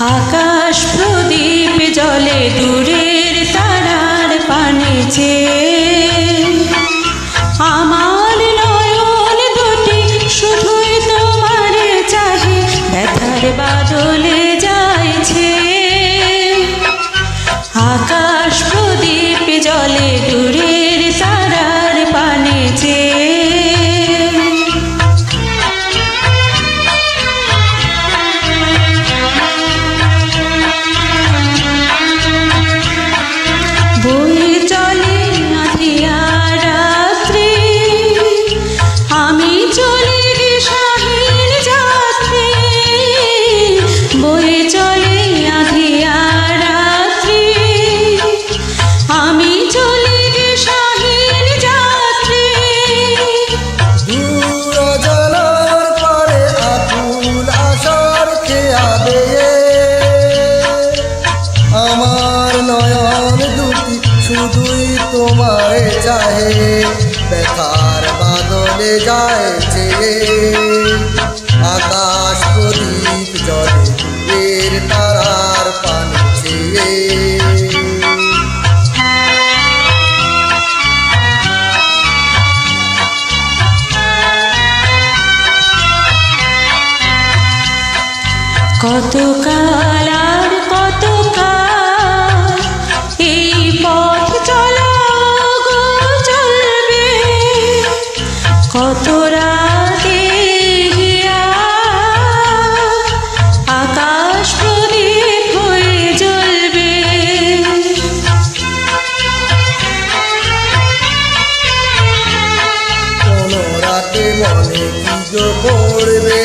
আকাশ প্রদীপ জলে দূরের তারার পানে চেয়ে আমার নয়ন দুটি শুধুই তোমারে চাহে, ব্যথার বাদলে যাইছে। আকাশ প্রদীপ জলে দূরের তারার পানে চেয়ে বয়ে চলে আঁধিয়া রাত্রি, আমি চলি দিশাহীন যাত্রী। বয়ে চলে আঁধিয়া রাত্রি, আমি চলি দিশাহীন যাত্রী। দূর অজানার পারে আকুল আশার খেয়া দেয়ে আমার নয়ন দুটি শুধুই তোমারে চাহে, ব্যথার বাদলে যাইছে। আকাশ প্রদীপ জলে দূরের তারার পানে চেয়ে কতকাল আর কতকাল এই পথ চলা গো চলবে, কত রাতে হিয়া আকাশ প্রদীপ হয়ে জ্বলবে। কোনো রাতে মনে কি গো পড়বে,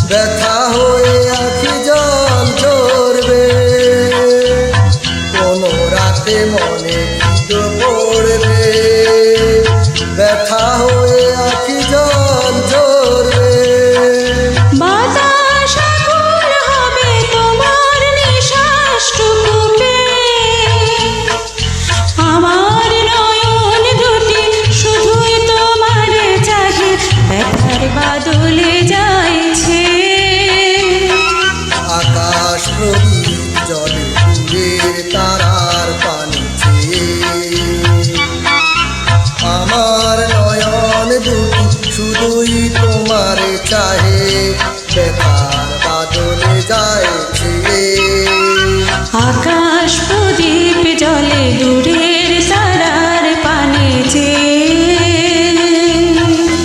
ব্যথা হয়ে আখি জল ঝরবে। কোনো রাতে মনে কি গো পড়বে, ব্যথা হয়ে আখি জল ঝরবে। বাতাস আকুল হবে তোমার নিঃশ্বাসটুকু পেয়ে, আমার নয়ন দুটি শুধুই তোমারে চাহে, ব্যথার বাদলে যাইছে। আকাশ প্রদীপ জলে দূরের তারার পানে চেয়ে আমার নয়ন দুটি শুধুই তোমারে চাহে, ব্যথার